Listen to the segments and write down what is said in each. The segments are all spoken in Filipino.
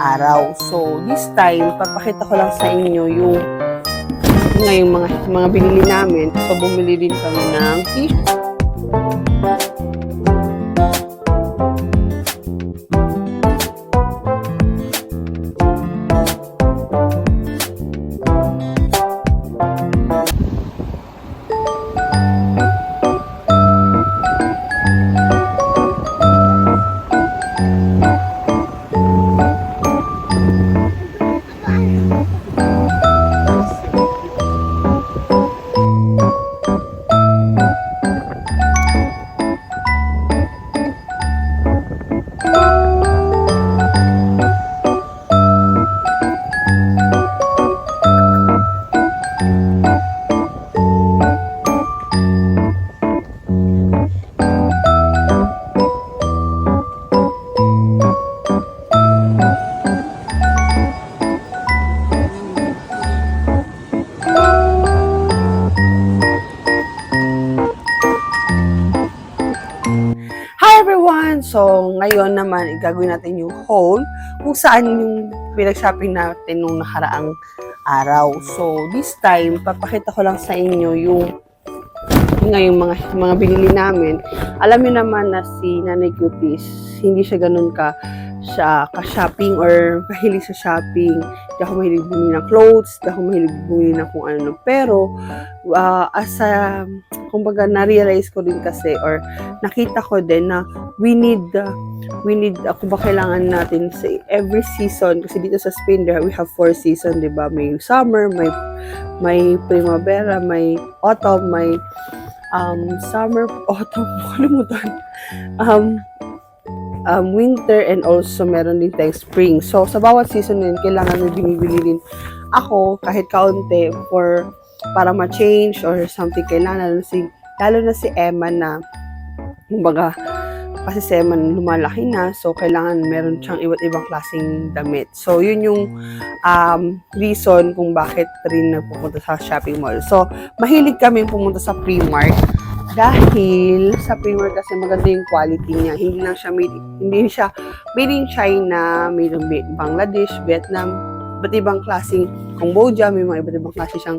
araw. So, this time, papakita ko lang sa inyo yung mga binili namin. So, bumili din kami ng t-shirt. So, ngayon naman, gagawin natin yung haul kung saan yung pinag-shopping natin nung nakaraang araw. So, this time, papakita ko lang sa inyo yung mga binili namin. Alam niyo naman na si Nanay Cuties, hindi siya ganun ka-shopping or mahilig sa shopping. Hindi ako mahilig bumili ng clothes, hindi ako mahilig bumili ng kung ano. Pero, kumbaga, na-realize ko din kasi or nakita ko din na we need kailangan natin sa every season kasi dito sa Spain we have 4 season, 'di ba? May summer, may primavera, may autumn, may summer, autumn, kalimutan. Winter, and also meron din tayong spring. So sa bawat season din kailangan may binibili din ako kahit kaunti para ma-change or something. Kailangan lalo na si Emma na kumbaga kasi si Emma lumalaki na, so kailangan meron siyang iba't ibang klaseng damit. So yun yung reason kung bakit rin nagpupunta sa shopping mall. So mahilig kami pumunta sa Primark dahil sa Primark kasi maganda yung quality niya. Hindi siya made in China, made in Bangladesh, Vietnam, iba't ibang klaseng Cambodia, may mga iba't ibang klase siyang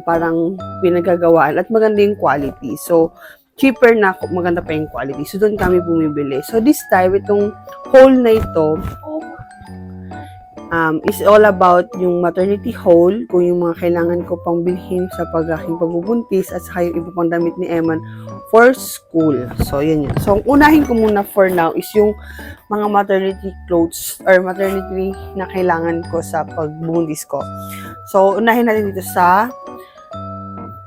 parang pinagagawaan at maganda yung quality. So cheaper na, maganda pa yung quality. So, doon kami bumibili. So, this time, itong haul na ito is all about yung maternity haul, kung yung mga kailangan ko pang bilhin sa aking pagbubuntis at saka yung iba pang damit ni Eman for school. So, yun yun. So, unahin ko muna for now is yung mga maternity clothes or maternity na kailangan ko sa pagbubuntis ko. So, unahin natin dito sa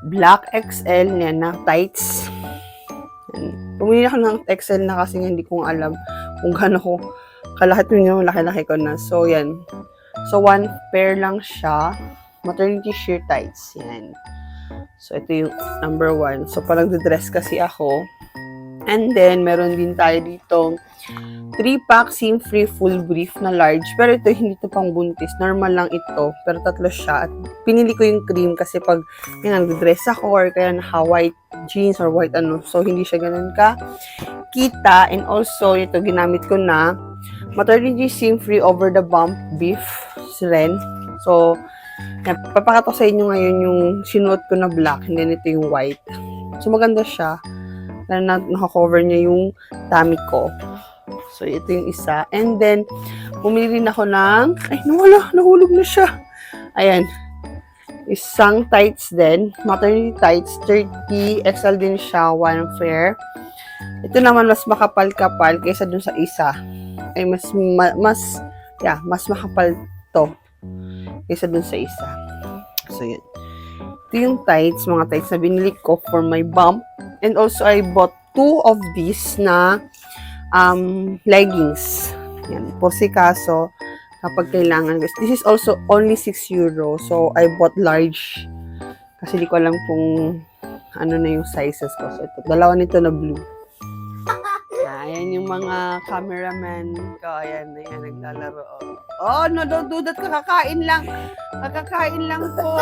Black XL na tights. Pumili ako ng XL na kasi hindi ko alam kung gaano ko kalaki yung laki-laki ko na. So, yan. So, 1 pair lang siya. Maternity sheer tights. Yan. So, ito yung number 1. So, parang dress kasi ako. And then, meron din tayo ditong 3-pack seam-free full brief na large. Pero ito, hindi ito pang buntis. Normal lang ito. Pero 3 siya. At pinili ko yung cream kasi pag nag-dress ako or kaya naka-white jeans or white so hindi siya ganun ka kita. And also, ito ginamit ko na maternity seam-free over the bump beef ren. So, papakita ko sa inyo ngayon yung sinuot ko na black and then ito yung white. So, maganda siya. Naka-cover niya yung tummy ko. So, ito yung isa. And then, bumili rin ako ng nahulog na siya. Ayan. Isang tights din. Maternity tights. 30 XL din siya. 1 pair. Ito naman mas makapal-kapal kaysa dun sa isa. Ay, mas makapal to kaysa dun sa isa. So, yun. Ito yung tights. Mga tights na binili ko for my bump. And also, I bought 2 of these na leggings. Yan. Po si kaso, kapag kailangan. This is also only 6 euro. So, I bought large. Kasi di ko alam kung ano na yung sizes ko. So, ito. Dalawa nito na blue. Ayan yung mga cameraman ko. Ayan, naglalaro. Oh, no, don't do that. Kakakain lang. Kakakain lang po.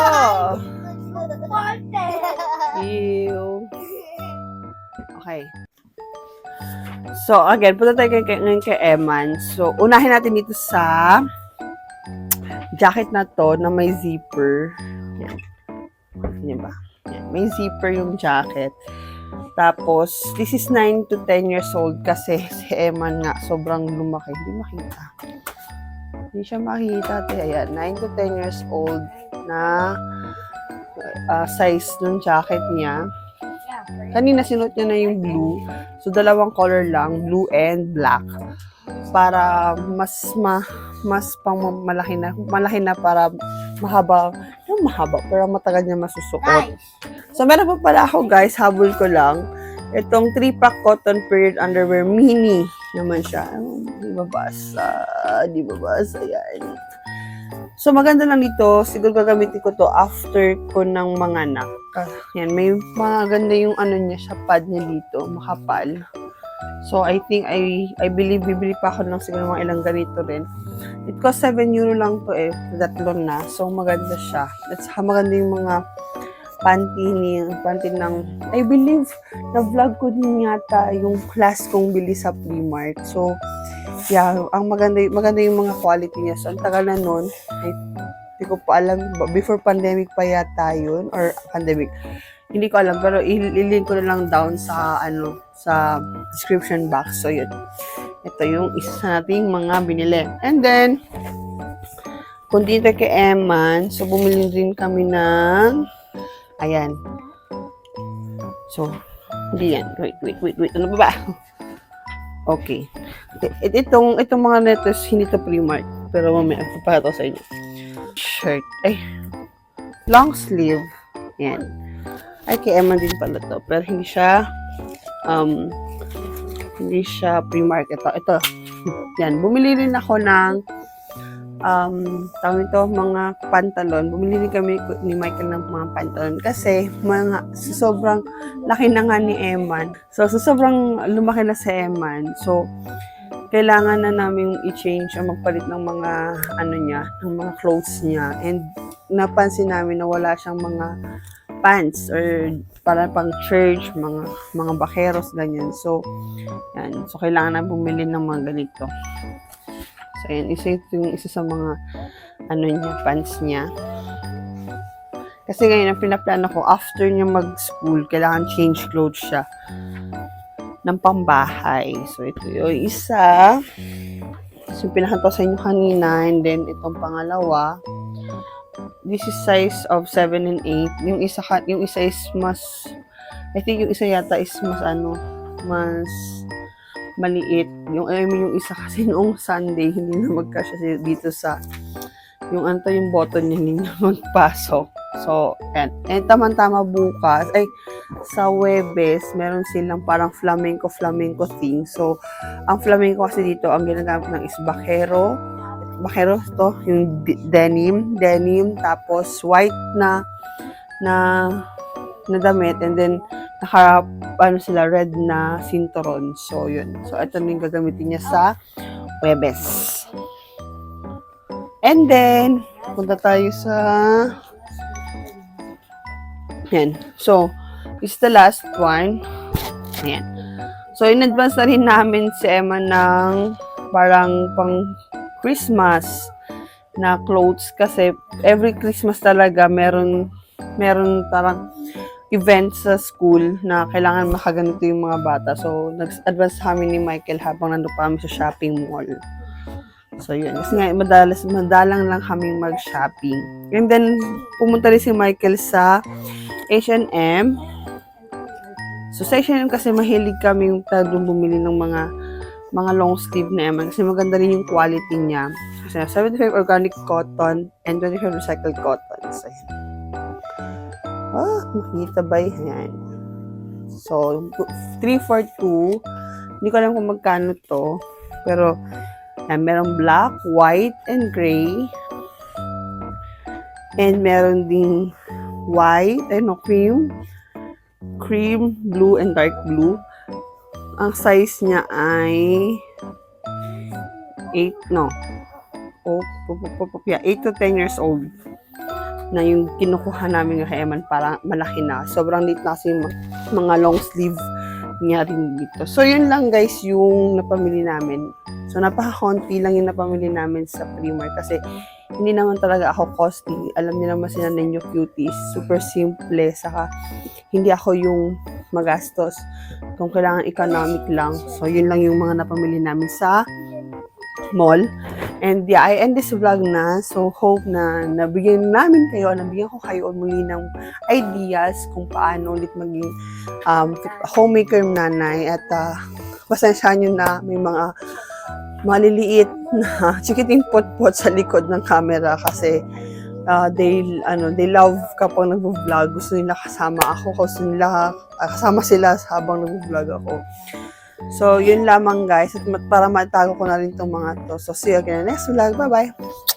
Ew. Okay. So, again, punta tayo ngayon kay Eman. So, unahin natin dito sa jacket na to na may zipper. Yan. Yan ba? Yan. May zipper yung jacket. Tapos, this is 9 to 10 years old kasi si Eman nga sobrang lumaki. Hindi makita. Hindi siya makita. Ayan, 9 to 10 years old na size ng jacket niya. Kanina sinuot niya na yung blue. So, dalawang color lang, blue and black. Para mas malaki na para mahaba, para matagal niya masusuot. So, meron pa pala ako guys, habol ko lang. Itong 3-pack cotton period underwear mini naman siya. Di ba basa, yan. So, maganda lang dito. Siguro gagamitin ko to after ko ng mga anak. Yan, may maganda yung niya, siya pad niya dito, makapal. So, I think, I believe, bibili pa ako ng siguro mga ilang ganito rin. It cost 7 euro lang to tatlon na. So, maganda siya. That's maganda yung mga panty ng, I believe, na-vlog ko din yata yung class kong bili sa Primark. So, yeah, ang maganda yung mga quality niya. So, ang tagal na nun, hindi ko pa alam, before pandemic pa yata yun, or pandemic. Hindi ko alam, pero ililink ko na lang down sa, sa description box. So, yun. Ito yung isa nating mga binili. And then, kung dito kay Eman, so, bumili din kami ng, ayan. So, hindi yan. Wait. Ano ba? Okay. Itong mga netos, hindi to Primark. Pero mamaya, papakita ko sa inyo. Shirt. Long sleeve. Yan. Ay, kay Emma din pala to. Pero hindi siya Primark. Ito. Yan. Bumili rin ako ng tawag ito, mga pantalon. Bumili rin kami ni Michael ng mga pantalon kasi sobrang laki na nga ni Eman. So, sobrang lumaki na si Eman. So, kailangan na namin i-change o magpalit ng mga ng mga clothes niya. And napansin namin na wala siyang mga pants or para pang church, mga bakeros, ganyan. So, yan. So, kailangan na bumili ng mga ganito. So, ayan, isa sa mga pants niya. Kasi ngayon, ang pinaplano ko, after niya mag-school, kailangan change clothes siya ng pambahay. So, ito yung isa. So, pinakanta sa inyo kanina. And then, itong pangalawa. This is size of 7 and 8. Yung isa is mas, I think yung isa yata is mas mas maliit. Yung isa kasi noong Sunday, hindi na magkasya dito sa, yung button niya, hindi na magpasok. So, yan. And tama-tama bukas, sa Webes, meron silang parang flamenco thing. So, ang flamenco kasi dito, ang ginagamit ng is bakero to, yung denim, tapos white na damit, and then sila red na sinturon. So, yun. So, ito na yung gagamitin niya sa Webes. And then, punta tayo sa yan. So, this is the last one. Ayan. So, in advance na rin namin si Emma ng parang pang Christmas na clothes kasi every Christmas talaga meron parang event sa school na kailangan makaganito yung mga bata. So, nag-advance kami ni Michael habang nandun pa kami sa shopping mall. So, yun. Kasi nga, madalang lang kaming mag-shopping. And then, pumunta rin si Michael sa H&M. So, sa H&M kasi mahilig kami yung bumili ng mga long sleeve na Eman kasi maganda rin yung quality niya. Kasi 75 organic cotton and 25 recycled cotton. So, yan. Makita ba? Yan. So, 342. Hindi ko alam kung magkano to. Pero, yan, merong black, white, and gray. And meron ding white, cream, blue, and dark blue. Ang size niya ay 8 to 10 years old na yung kinukuha namin ng Eman para malaki na. Sobrang liit na kasi yung mga long sleeve niya rin dito. So, yun lang guys yung napamili namin. So, napaka-konti lang yung napamili namin sa Primark kasi hindi naman talaga ako costly. Alam niyo naman sila ninyo cuties. Super simple. Saka, hindi ako yung magastos. Kung kailangan economic lang. So, yun lang yung mga napamili namin sa mall. And yeah, I end this vlog na. So, hope na nabigyan ko kayo muli ng ideas kung paano ulit maging homemaker nanay. At pasensyahan nyo na may mga maliliit na chikiting pot-pot sa likod ng camera kasi they love kapag nag-vlog. Gusto nila kasama ako. Gusto nila kasama sila habang nag-vlog ako. So, yun lamang guys. At para matago ko na rin itong mga to. So, see you again in the next vlog. Bye-bye!